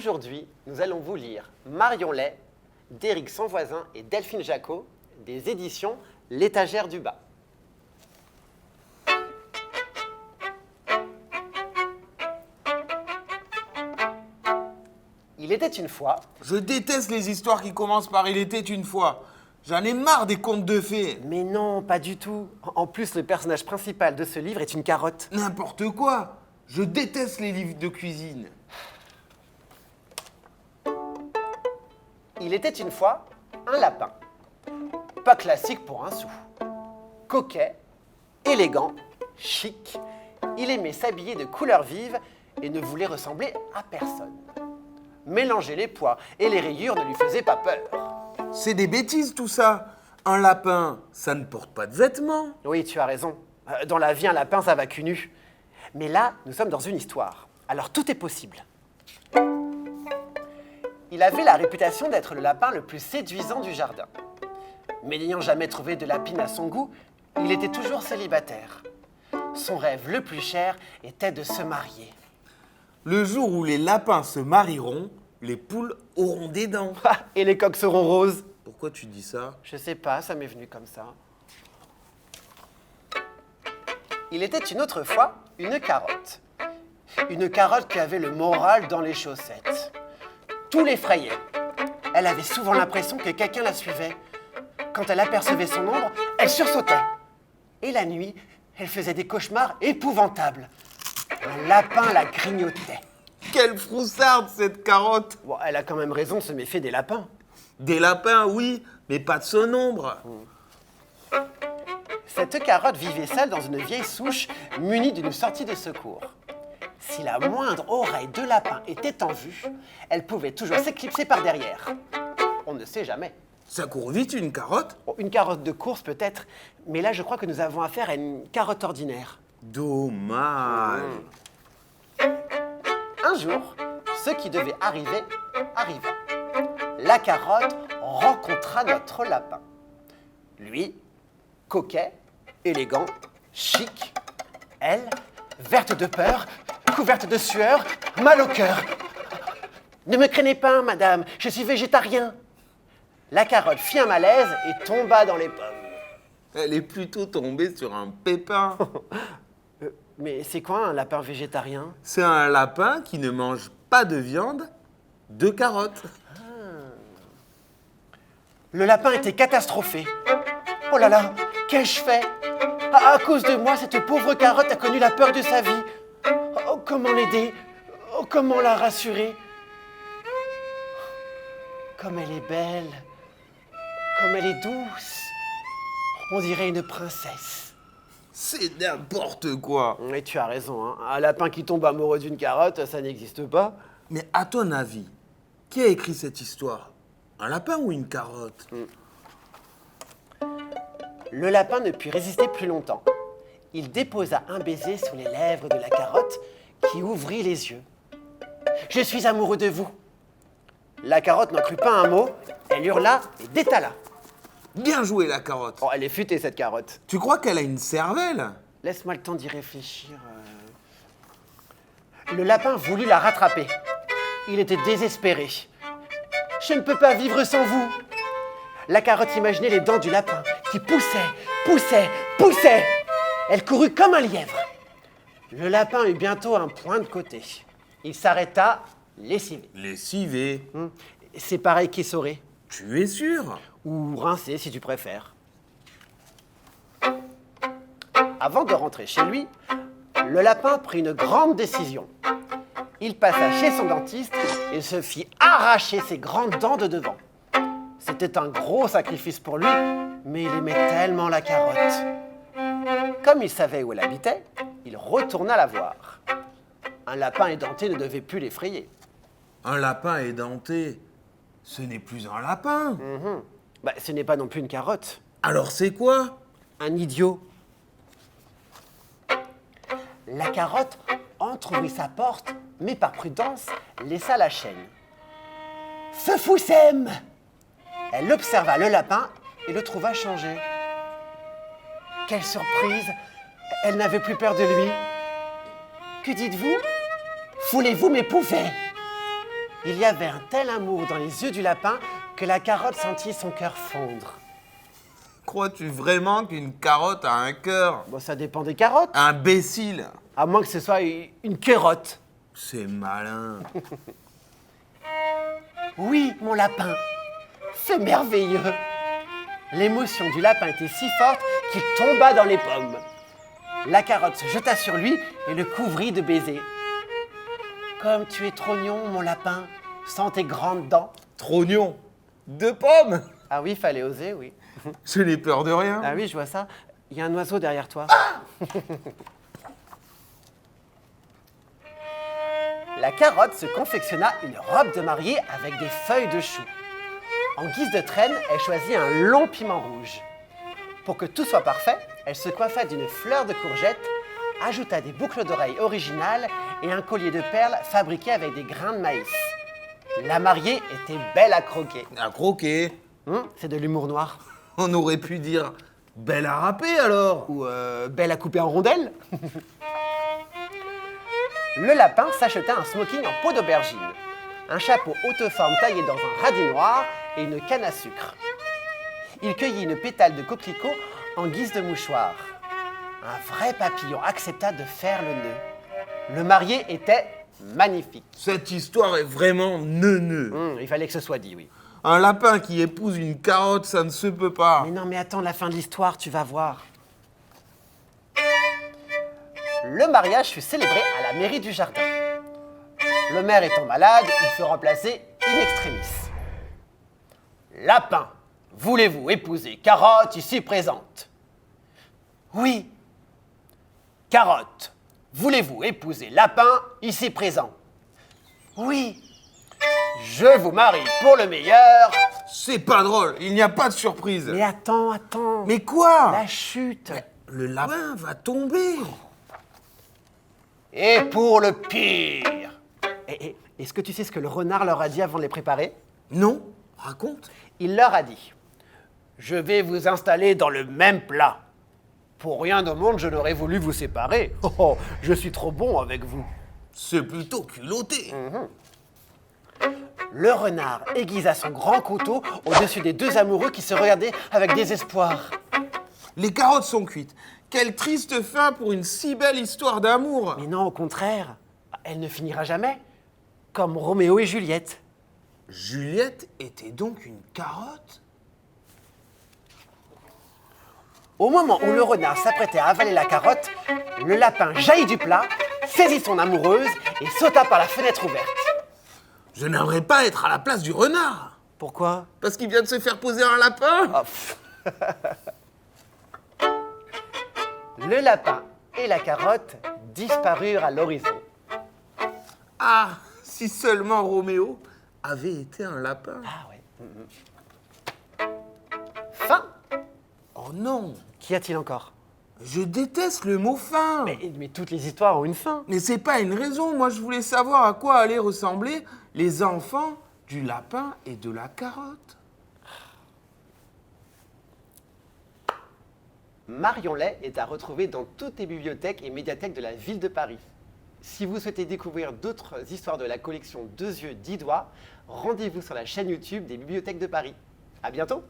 Aujourd'hui, nous allons vous lire Marion Lay d'Éric Sanvoisin et Delphine Jacot des éditions L'Étagère du Bas. Il était une fois. Je déteste les histoires qui commencent par « il était une fois ». J'en ai marre des contes de fées. Mais non, pas du tout. En plus, le personnage principal de ce livre est une carotte. N'importe quoi. Je déteste les livres de cuisine. Il était une fois un lapin. Pas classique pour un sou. Coquet, élégant, chic, il aimait s'habiller de couleurs vives et ne voulait ressembler à personne. Mélanger les pois et les rayures ne lui faisait pas peur. C'est des bêtises tout ça. Un lapin, ça ne porte pas de vêtements. Oui, tu as raison. Dans la vie, un lapin, ça va cul nu. Mais là, nous sommes dans une histoire. Alors tout est possible. Il avait la réputation d'être le lapin le plus séduisant du jardin. Mais n'ayant jamais trouvé de lapine à son goût, il était toujours célibataire. Son rêve le plus cher était de se marier. Le jour où les lapins se marieront, les poules auront des dents. Et les coqs seront roses. Pourquoi tu dis ça? Je sais pas, ça m'est venu comme ça. Il était une autre fois une carotte. Une carotte qui avait le moral dans les chaussettes. Tout l'effrayait. Elle avait souvent l'impression que quelqu'un la suivait. Quand elle apercevait son ombre, elle sursautait. Et la nuit, elle faisait des cauchemars épouvantables. Un lapin la grignotait. Quelle froussarde cette carotte! Bon, elle a quand même raison de se méfier des lapins. Des lapins, oui, mais pas de son ombre. Cette carotte vivait seule dans une vieille souche munie d'une sortie de secours. Si la moindre oreille de lapin était en vue, elle pouvait toujours s'éclipser par derrière. On ne sait jamais. Ça court vite une carotte? Bon, une carotte de course peut-être, mais là je crois que nous avons affaire à une carotte ordinaire. Dommage. Un jour, ce qui devait arriver, arriva. La carotte rencontra notre lapin. Lui, coquet, élégant, chic. Elle, verte de peur, couverte de sueur, mal au cœur. Ne me craignez pas, madame, je suis végétarien. La carotte fit un malaise et tomba dans les pommes. Elle est plutôt tombée sur un pépin. Mais c'est quoi un lapin végétarien? C'est un lapin qui ne mange pas de viande, de carottes. Le lapin était catastrophé. Oh là là, qu'ai-je fait? À cause de moi, cette pauvre carotte a connu la peur de sa vie. Oh, comment l'aider? Oh, comment la rassurer? Comme elle est belle, comme elle est douce. On dirait une princesse. C'est n'importe quoi. Et tu as raison, hein. Un lapin qui tombe amoureux d'une carotte, ça n'existe pas. Mais à ton avis, qui a écrit cette histoire? Un lapin ou une carotte? Le lapin ne put résister plus longtemps. Il déposa un baiser sous les lèvres de la carotte qui ouvrit les yeux. « Je suis amoureux de vous !» La carotte n'en crut pas un mot, elle hurla et détala. Bien joué la carotte. Oh, elle est futée cette carotte. Tu crois qu'elle a une cervelle? Laisse-moi le temps d'y réfléchir. Le lapin voulut la rattraper. Il était désespéré. « Je ne peux pas vivre sans vous !» La carotte imaginait les dents du lapin qui poussaient. Elle courut comme un lièvre. Le lapin eut bientôt un point de côté. Il s'arrêta, lessivé. Lessivé. C'est pareil qu'essoré. Tu es sûr? Ou rincé si tu préfères. Avant de rentrer chez lui, le lapin prit une grande décision. Il passa chez son dentiste et se fit arracher ses grandes dents de devant. C'était un gros sacrifice pour lui, mais il aimait tellement la carotte. Comme il savait où elle habitait, il retourna la voir. Un lapin édenté ne devait plus l'effrayer. Un lapin édenté, ce n'est plus un lapin. Ce n'est pas non plus une carotte. Alors c'est quoi? Un idiot. La carotte entrouvrit sa porte, mais par prudence, laissa la chaîne. « Feu Foussem !» Elle observa le lapin et le trouva changé. Quelle surprise! Elle n'avait plus peur de lui. « Que dites-vous? Voulez-vous m'épouser ?» Il y avait un tel amour dans les yeux du lapin que la carotte sentit son cœur fondre. Crois-tu vraiment qu'une carotte a un cœur? Bon, ça dépend des carottes, Imbécile! à moins que ce soit une carotte. C'est malin. Oui, mon lapin, c'est merveilleux. L'émotion du lapin était si forte qu'il tomba dans les pommes. La carotte se jeta sur lui et le couvrit de baisers. Comme tu es trognon, mon lapin, sans tes grandes dents. Trognon. 2 pommes. Ah oui, fallait oser, oui. Je n'ai peur de rien. Ah oui, je vois ça. Il y a un oiseau derrière toi. La carotte se confectionna une robe de mariée avec des feuilles de chou. En guise de traîne, elle choisit un long piment rouge. Pour que tout soit parfait, elle se coiffa d'une fleur de courgette, ajouta des boucles d'oreilles originales et un collier de perles fabriqué avec des grains de maïs. La mariée était belle à croquer. À croquer. C'est de l'humour noir. On aurait pu dire belle à râper alors. Ou belle à couper en rondelles. Le lapin s'acheta un smoking en peau d'aubergine, un chapeau haute forme taillé dans un radis noir et une canne à sucre. Il cueillit une pétale de coquelicot en guise de mouchoir. Un vrai papillon accepta de faire le nœud. Le marié était magnifique. Cette histoire est vraiment neuneu. Il fallait que ce soit dit, oui. Un lapin qui épouse une carotte, ça ne se peut pas. Mais non, mais attends la fin de l'histoire, tu vas voir. Le mariage fut célébré à la mairie du jardin. Le maire étant malade, il fut remplacé in extremis. Lapin, voulez-vous épouser Carotte ici présente? Oui. Carotte, voulez-vous épouser Lapin ici présent? Oui. Je vous marie pour le meilleur. C'est pas drôle, il n'y a pas de surprise. Mais attends. Mais quoi? La chute. Le lapin va tomber. Et pour le pire. Est-ce que tu sais ce que le renard leur a dit avant de les préparer? Non, raconte. Il leur a dit: je vais vous installer dans le même plat. Pour rien au monde, je n'aurais voulu vous séparer. Oh, je suis trop bon avec vous. C'est plutôt culotté. Le renard aiguisa son grand couteau au-dessus des deux amoureux qui se regardaient avec désespoir. Les carottes sont cuites. Quelle triste fin pour une si belle histoire d'amour. Mais non, au contraire, elle ne finira jamais. Comme Roméo et Juliette. Juliette était donc une carotte? Au moment où le renard s'apprêtait à avaler la carotte, le lapin jaillit du plat, saisit son amoureuse et sauta par la fenêtre ouverte. Je n'aimerais pas être à la place du renard. Pourquoi? Parce qu'il vient de se faire poser un lapin. Oh, pff. Le lapin et la carotte disparurent à l'horizon. Ah, si seulement Roméo avait été un lapin. Ah ouais. Fin. Oh non, Qu'y a-t-il encore? je déteste le mot fin. Mais toutes les histoires ont une fin. Mais c'est pas une raison. Moi, je voulais savoir à quoi allaient ressembler les enfants du lapin et de la carotte. Marion Lay est à retrouver dans toutes les bibliothèques et médiathèques de la ville de Paris. Si vous souhaitez découvrir d'autres histoires de la collection 2 yeux 10 doigts, rendez-vous sur la chaîne YouTube des bibliothèques de Paris. À bientôt!